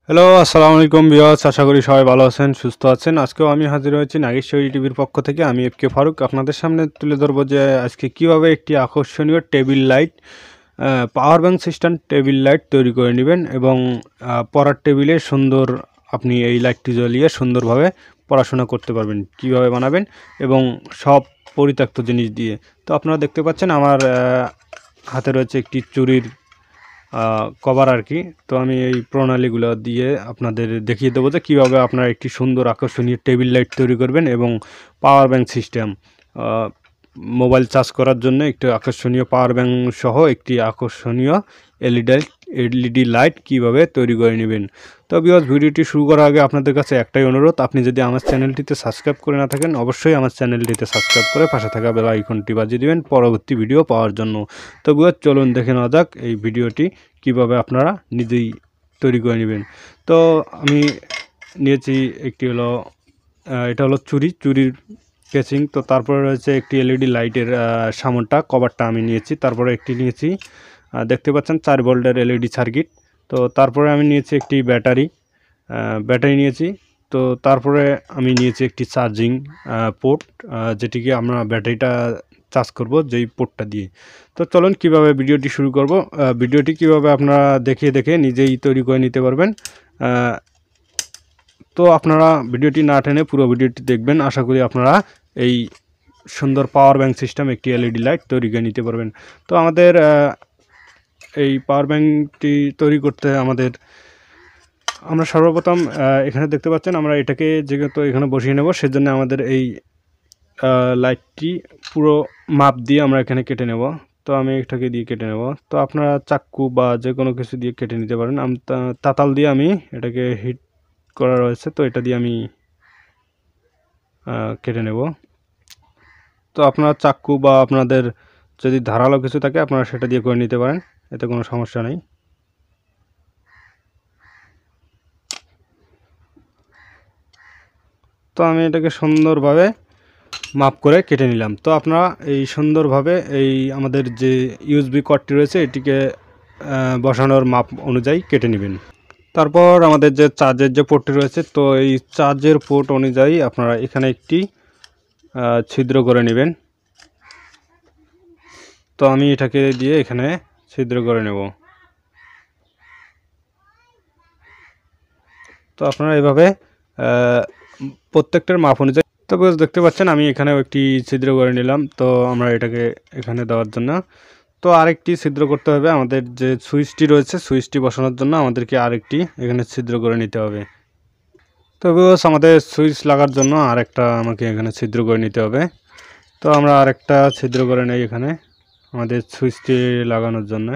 Hello, আসসালামু আলাইকুম viewers. আশা করি সবাই ভালো আছেন, সুস্থ আছেন। আজকেও আমি হাজির হয়েছি নাগেশ্বরী টিভির পক্ষ থেকে। আমি এফকে ফারুক আপনাদের সামনে তুলে ধরবো যে আজকে কিভাবে একটি আকর্ষণীয় table light, power bank system table light তৈরি করে নেবেন এবং পড়ার টেবিলে সুন্দর আপনি এই লাইটটি জ্বলিয়ে সুন্দরভাবে পড়াশোনা করতে পারবেন। কিভাবে বানাবেন এবং সব পরিত্যক্ত জিনিস দিয়ে। তো আপনারা দেখতে পাচ্ছেন আমার হাতে রয়েছে একটি চুরির কভার আর কি। তো আমি এই প্রণালীগুলো দিয়ে আপনাদের দেখিয়ে দেবো যে কীভাবে আপনারা একটি সুন্দর আকর্ষণীয় টেবিল লাইট তৈরি করবেন এবং power bank system, mobile charge করার জন্য একটি আকর্ষণীয় পাওয়ার ব্যাংক সহ একটি আকর্ষণীয় এলইডি লাইট কীভাবে তৈরি করে নেবেন। তো ভিউয়ার্স, ভিডিওটি শুরু করার আগে আপনাদের কাছে একটাই অনুরোধ, আপনি যদি আমার চ্যানেলটিতে সাবস্ক্রাইব করে না থাকেন অবশ্যই আমার চ্যানেলটিতে সাবস্ক্রাইব করে পাশে থাকা বেল আইকনটি বাজিয়ে দেবেন পরবর্তী ভিডিও পাওয়ার জন্য। তো ভিউয়ার্স, চলুন দেখে নেওয়া যাক এই ভিডিওটি কিভাবে আপনারা নিজেই তৈরি করে নেবেন। তো আমি নিয়েছি একটি হলো এটা হলো চুরির কেসিং। তো তারপরে রয়েছে একটি এলইডি লাইটের সামনটা কভারটা আমি নিয়েছি। তারপরে একটি নিয়েছি, দেখতে পাচ্ছেন 4 ভোল্টের এলইডি সার্কিট। তো তারপরে আমি নিয়েছি একটি ব্যাটারি নিয়েছি। তো তারপরে আমি নিয়েছি একটি চার্জিং পোর্ট, যেটিকে আমরা ব্যাটারিটা চার্জ করব যেই পোর্টটা দিয়ে। তো চলুন কিভাবে ভিডিওটি শুরু করব। ভিডিওটি কিভাবে আপনারা দেখে নিজেই তৈরি করে নিতে পারবেন। তো আপনারা ভিডিওটি না টেনে পুরো ভিডিওটি দেখবেন। আশা করি আপনারা এই সুন্দর পাওয়ার ব্যাংক সিস্টেম একটি এলইডি লাইট তৈরি করে নিতে পারবেন। তো আমাদের এই পাওয়ার ব্যাংকটি তৈরি করতে আমরা সর্বপ্রথম এখানে দেখতে পাচ্ছেন আমরা এটাকে যেহেতু এখানে বসিয়ে নেব, সেজন্য আমাদের এই লাইটটি পুরো মাপ দিয়ে আমরা এখানে কেটে নেব। তো আমি এটাকে দিয়ে কেটে নেব। তো আপনারা চাক্কু বা যে কোনো কিছু দিয়ে কেটে নিতে পারেন। আমি তাতাল দিয়ে আমি এটাকে হিট করা রয়েছে, তো এটা দিয়ে আমি কেটে নেব। তো আপনারা চাক্কু বা আপনাদের যদি ধারালো কিছু থাকে আপনারা সেটা দিয়ে করে নিতে পারেন, এতে কোনো সমস্যা নেই। তো আমি এটাকে সুন্দরভাবে মাপ করে কেটে নিলাম। তো আপনারা এই সুন্দরভাবে এই আমাদের যে ইউএসবি কর্ডটি রয়েছে এটিকে বসানোর মাপ অনুযায়ী কেটে নেবেন। তারপর আমাদের যে চার্জের যে পোর্টটি রয়েছে, তো এই চার্জের পোর্ট অনুযায়ী আপনারা এখানে একটি ছিদ্র করে নেবেন। তো আমি এটাকে দিয়ে এখানে ছিদ্র করে নেব। তো আপনারা এভাবে প্রত্যেকটার মাপ অনুযায়ী। তো দেখতে পাচ্ছেন আমি এখানেও একটি ছিদ্র করে নিলাম। তো আমরা এটাকে এখানে দেওয়ার জন্য তো আরেকটি ছিদ্র করতে হবে। আমাদের যে সুইচটি রয়েছে, সুইচটি বসানোর জন্য আমাদেরকে আরেকটি এখানে ছিদ্র করে নিতে হবে। তো আমাদের সুইচ লাগার জন্য আরেকটা আমাকে এখানে ছিদ্র করে নিতে হবে। তো আমরা আরেকটা ছিদ্র করে নেই এখানে আমাদের সুইচটি লাগানোর জন্য।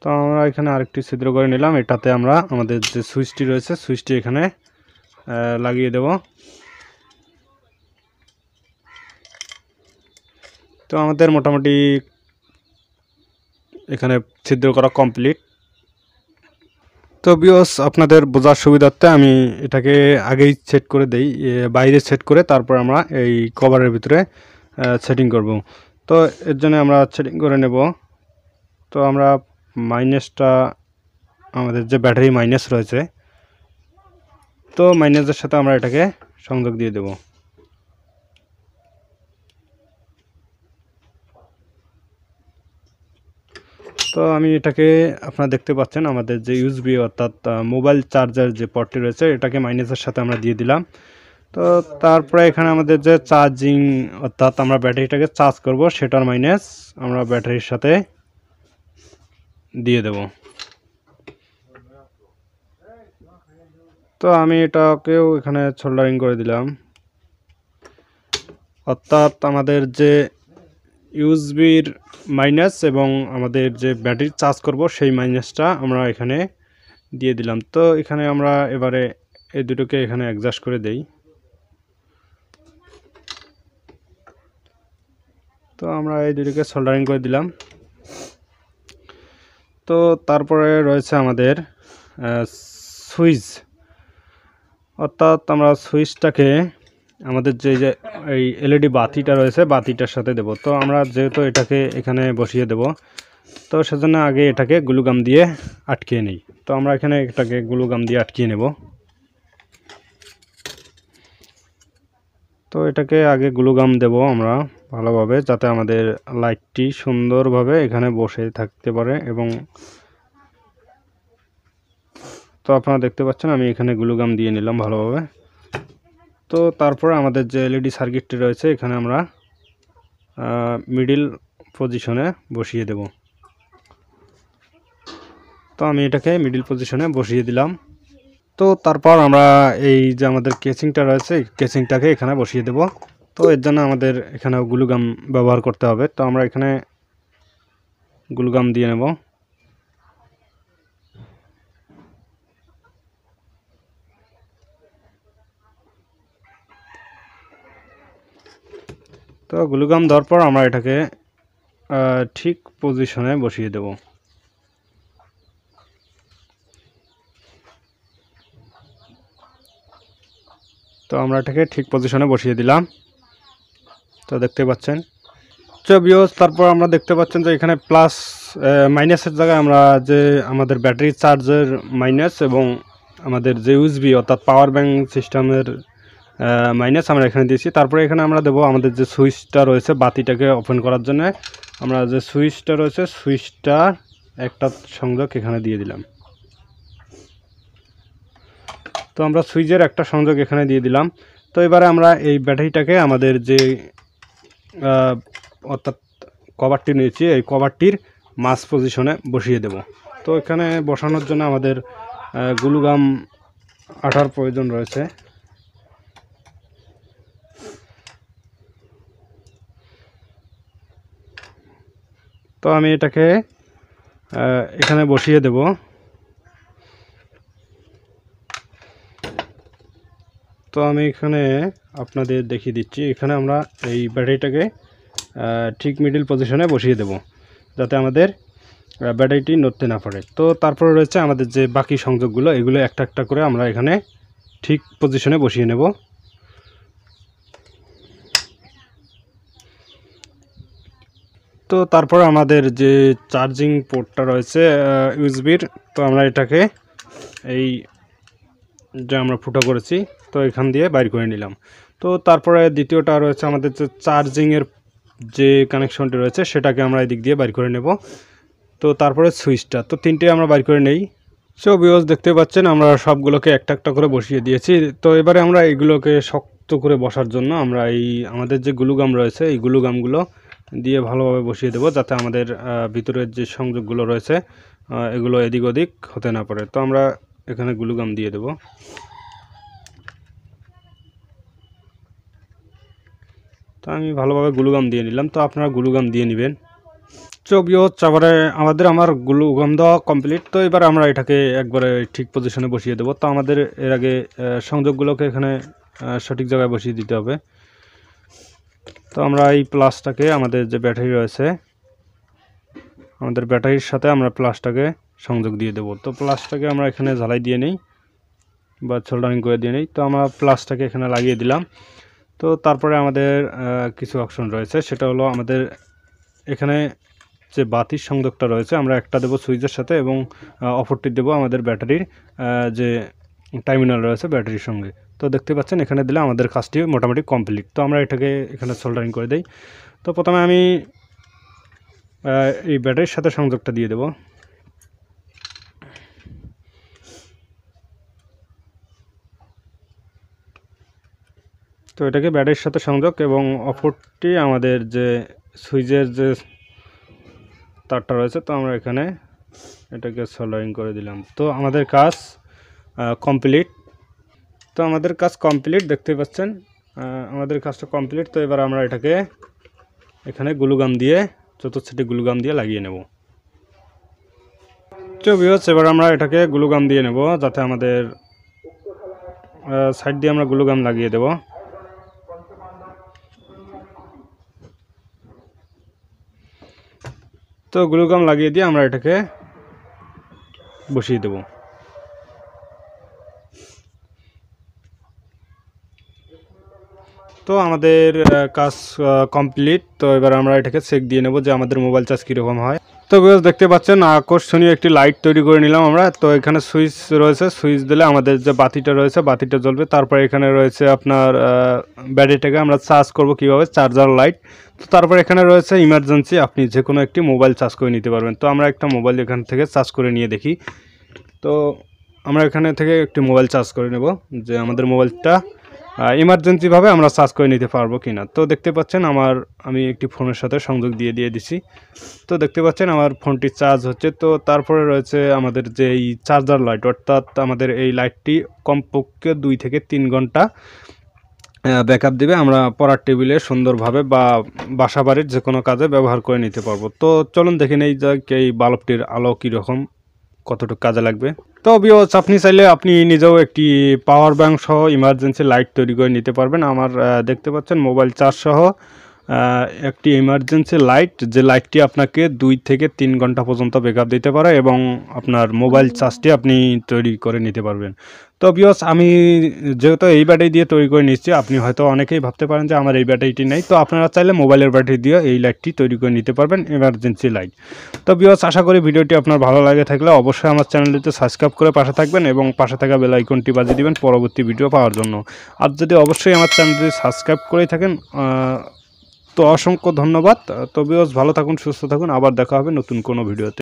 তো আমরা এখানে আরেকটি ছিদ্র করে নিলাম। এটাতে আমরা আমাদের যে সুইচটি রয়েছে সুইচটি এখানে লাগিয়ে দেব। তো আমাদের মোটামুটি এখানে ছিদ্র করা কমপ্লিট। তো ভিউয়ার্স, আপনাদের বোঝার সুবিধার্থে আমি এটাকে আগেই সেট করে দেই, বাইরে সেট করে তারপর আমরা এই কভারের ভিতরে সেটিং করব। তো এর জন্য আমরা সেটিং করে নেব। তো আমরা মাইনাসটা, আমাদের যে ব্যাটারি মাইনাস রয়েছে, তো মাইনাসের সাথে আমরা এটাকে সংযোগ দিয়ে দেব। তো আমি এটাকে আপনারা দেখতে পাচ্ছেন আমাদের যে ইউএসবি অর্থাৎ মোবাইল চার্জার যে পটটি রয়েছে এটাকে মাইনাসের সাথে আমরা দিয়ে দিলাম। তো তারপরে এখানে আমাদের যে চার্জিং অর্থাৎ আমরা ব্যাটারিটাকে চার্জ করব সেটার মাইনাস আমরা ব্যাটারির সাথে দিয়ে দেব। তো আমি এটাকেও এখানে সোল্ডারিং করে দিলাম। অর্থাৎ আমাদের যে ইউএসবির মাইনাস এবং আমাদের যে ব্যাটারি চার্জ করব সেই মাইনাসটা আমরা এখানে দিয়ে দিলাম। তো এখানে আমরা এবারে এই দুটোকে এখানে অ্যাডজাস্ট করে দেই। তো আমরা এই দুটোকে সোল্ডারিং করে দিলাম। তো তারপরে রয়েছে আমাদের সুইচ, অর্থাৎ আমরা সুইচটাকে আমাদের যে এই এলইডি বাতিটা রয়েছে বাতিটার সাথে দেব। তো আমরা যেহেতু এটাকে এখানে বসিয়ে দেব, তো সেজন্য আগে এটাকে গ্লুগাম দিয়ে আটকিয়ে নিই। তো আমরা এখানে এটাকে গ্লুগাম দিয়ে আটকিয়ে নেব। তো এটাকে আগে গ্লুগাম দেব আমরা ভালোভাবে, যাতে আমাদের লাইটটি সুন্দরভাবে এখানে বসে থাকতে পারে। এবং তো আপনারা দেখতে পাচ্ছেন আমি এখানে গ্লুগাম দিয়ে নিলাম ভালোভাবে। তো তারপরে আমাদের যে এলইডি সার্কিটটি রয়েছে এখানে আমরা মিডিল পজিশনে বসিয়ে দেব। তো আমি এটাকে মিডিল পজিশনে বসিয়ে দিলাম। তো তারপর আমরা এই যে আমাদের কেসিংটা রয়েছে কেসিংটাকে এখানে বসিয়ে দেব। তো এর জন্য আমাদের এখানে গ্লুগাম ব্যবহার করতে হবে। তো আমরা এখানে গ্লুগাম দিয়ে নেব। তো গ্লুগাম দেওয়ার পর আমরা এটাকে ঠিক পজিশনে বসিয়ে দেব। তো আমরা এটাকে ঠিক পজিশনে বসিয়ে দিলাম। তো দেখতে পাচ্ছেন। তো ভিউয়ার্স, তারপর আমরা দেখতে পাচ্ছেন যে এখানে প্লাস মাইনাসের জায়গায় আমরা যে আমাদের ব্যাটারি চার্জের মাইনাস এবং আমাদের যে ইউএসবি অর্থাৎ পাওয়ার ব্যাংক সিস্টেমের মাইনাস আমরা এখানে দিয়েছি। তারপরে এখানে আমরা দেবো আমাদের যে সুইচটা রয়েছে বাতিটাকে ওপেন করার জন্য আমরা যে সুইচটা রয়েছে সুইচটার একটা সংযোগ এখানে দিয়ে দিলাম। তো আমরা সুইচের একটা সংযোগ এখানে দিয়ে দিলাম। তো এবারে আমরা এই ব্যাটারিটাকে আমাদের যে অর্থাৎ কভারটি নিয়েছি এই কভারটির মাঝ পজিশনে বসিয়ে দেব। তো এখানে বসানোর জন্য আমাদের গ্লুগাম আঠার প্রয়োজন রয়েছে। তো আমি এটাকে এখানে বসিয়ে দেব। তো আমি এখানে আপনাদের দেখিয়ে দিচ্ছি। এখানে আমরা এই ব্যাটারিটাকে ঠিক মিডল পজিশনে বসিয়ে দেব, যাতে আমাদের ব্যাটারিটি নড়তে না পারে। তো তারপরে রয়েছে আমাদের যে বাকি সংযোগগুলো, এগুলো একটা একটা করে আমরা এখানে ঠিক পজিশনে বসিয়ে নেব। তো তারপর আমাদের যে চার্জিং পোর্টটা রয়েছে ইউএসবির, তো আমরা এটাকে এই যে আমরা ফুটো করেছি তো এখান দিয়ে বাইর করে নিলাম। তো তারপরে দ্বিতীয়টা রয়েছে আমাদের যে চার্জিংয়ের যে কানেকশনটি রয়েছে সেটাকে আমরা এদিক দিয়ে বাইর করে নেব। তো তারপরে সুইচটা, তো তিনটে আমরা বাইর করে নেই। সো ভিউয়ার্স, দেখতে পাচ্ছেন আমরা সবগুলোকে একটা একটা করে বসিয়ে দিয়েছি। তো এবারে আমরা এইগুলোকে শক্ত করে বসার জন্য আমরা এই আমাদের যে গ্লুগাম রয়েছে এই গ্লুগামগুলো দিয়ে ভালোভাবে বসিয়ে দেব, যাতে আমাদের ভিতরের যে সংযোগগুলো রয়েছে এগুলো এদিক ওদিক হতে না পারে। তো আমরা এখানে গ্লুগাম দিয়ে দেব। তো আমি ভালোভাবে গ্লুগাম দিয়ে নিলাম। তো আপনারা গ্লুগাম দিয়ে নেবেন। তারপরে আমার গ্লুগাম দেওয়া কমপ্লিট। তো এবার আমরা এটাকে একবারে ঠিক পজিশনে বসিয়ে দেব। তো আমাদের এর আগে সংযোগগুলোকে এখানে সঠিক জায়গায় বসিয়ে দিতে হবে। তো আমরা এই প্লাসটাকে আমাদের যে ব্যাটারি রয়েছে আমাদের ব্যাটারির সাথে আমরা প্লাসটাকে সংযোগ দিয়ে দেব। তো প্লাসটাকে আমরা এখানে ঝালাই দিয়ে নিই বা সোল্ডারিং করে দিয়ে নিই। তো আমরা প্লাসটাকে এখানে লাগিয়ে দিলাম। তো তারপরে আমাদের কিছু অপশন রয়েছে, সেটা হলো আমাদের এখানে যে বাতির সংযোগটা রয়েছে আমরা একটা দেবো সুইচের সাথে এবং অপরটি দেবো আমাদের ব্যাটারির যে টার্মিনাল রয়েছে ব্যাটারির সঙ্গে। তো দেখতে পাচ্ছেন এখানে দিলে আমাদের কাজটি মোটামুটি কমপ্লিট। তো আমরা এটাকে এখানে সোল্ডারিং করে দিই। তো প্রথমে আমি এই ব্যাটারির সাথে সংযোগটা দিয়ে দেব। তো এটাকে ব্যাটারির সাথে সংযোগ এবং অপরটি আমাদের যে সুইচের যে তারটা রয়েছে, তো আমরা এখানে এটাকে সোল্ডারিং করে দিলাম। তো আমাদের কাজ কমপ্লিট। তো আমাদের কাজ কমপ্লিট, দেখতে পাচ্ছেন আমাদের কাজটা কমপ্লিট। তো এবার আমরা এটাকে এখানে গ্লুগাম দিয়ে চতুর্থটি গ্লুগাম দিয়ে লাগিয়ে নেব। তো ভিউয়ার্স, এবার আমরা এটাকে গ্লুগাম দিয়ে নেব, যাতে আমাদের সাইড দিয়ে আমরা গ্লুগাম লাগিয়ে দেব। তো গ্লুগাম লাগিয়ে দিয়ে আমরা এটাকে বসিয়ে দেব। তো আমাদের কাজ কমপ্লিট। তো এবার আমরা এটাকে চেক দিয়ে নেব যে আমাদের মোবাইল চার্জ কীরকম হয়। তো ভিউয়ার্স দেখতে পাচ্ছেন আকর্ষণীয় একটি লাইট তৈরি করে নিলাম আমরা। তো এখানে সুইচ রয়েছে, সুইচ দিলে আমাদের যে বাতিটা রয়েছে বাতিটা জ্বলবে। তারপরে এখানে রয়েছে আপনার ব্যাটারিটাকে আমরা চার্জ করব কিভাবে, চার্জার লাইট। তো তারপর এখানে রয়েছে ইমার্জেন্সি, আপনি যে কোনো একটি মোবাইল চার্জ করে নিতে পারবেন। তো আমরা একটা মোবাইল এখান থেকে চার্জ করে নিয়ে দেখি। তো আমরা এখানে থেকে একটি মোবাইল চার্জ করে নেব, যে আমাদের মোবাইলটা ইমার্জেন্সিভাবে আমরা চার্জ করে নিতে পারবো কিনা। তো দেখতে পাচ্ছেন আমি একটি ফোনের সাথে সংযোগ দিয়ে দিছি। তো দেখতে পাচ্ছেন আমার ফোনটি চার্জ হচ্ছে। তো তারপরে রয়েছে আমাদের যে এই চার্জার লাইট, অর্থাৎ আমাদের এই লাইটটি কমপক্ষে 2 থেকে 3 ঘন্টা ব্যাকআপ দিবে। আমরা পড়ার টেবিলে সুন্দরভাবে বা বাসা বাড়ির যে কোনো কাজে ব্যবহার করে নিতে পারবো। তো চলুন দেখে নেই যে এই বাল্বটির আলো কীরকম, কতটুকু কাজে লাগবে। তো ভিউয়ার্স আপনি চাইলে আপনি নিজেও একটি পাওয়ার ব্যাংক সহ ইমার্জেন্সি লাইট তৈরি করে নিতে পারবেন। আমার দেখতে পাচ্ছেন মোবাইল চার্জ সহ একটি ইমার্জেন্সি লাইট, যে লাইটটি আপনাকে 2 থেকে 3 ঘন্টা পর্যন্ত ব্যাকআপ দিতে পারে এবং আপনার মোবাইল চার্জটি আপনি তৈরি করে নিতে পারবেন। তো ভিউয়ার্স আমি যেহেতু এই ব্যাটারি দিয়ে তৈরি করে নিচ্ছি, আপনি হয়তো অনেকেই ভাবতে পারেন যে আমার এই ব্যাটারিটি নেই। তো আপনারা চাইলে মোবাইলের ব্যাটারি দিয়ে এই লাইটটি তৈরি করে নিতে পারবেন, ইমার্জেন্সি লাইট। তো ভিউয়ার্স আশা করি ভিডিওটি আপনার ভালো লাগে থাকলে অবশ্যই আমার চ্যানেলটিতে সাবস্ক্রাইব করে পাশে থাকবেন এবং পাশে থাকা বেল আইকনটি বাজিয়ে দিবেন পরবর্তী ভিডিও পাওয়ার জন্য। আর যদি অবশ্যই আমার চ্যানেলটি সাবস্ক্রাইব করেই থাকেন তো অসংখ্য ধন্যবাদ। তো ভিউয়ার্স ভালো থাকুন, সুস্থ থাকুন, আবার দেখা হবে নতুন কোনো ভিডিওতে।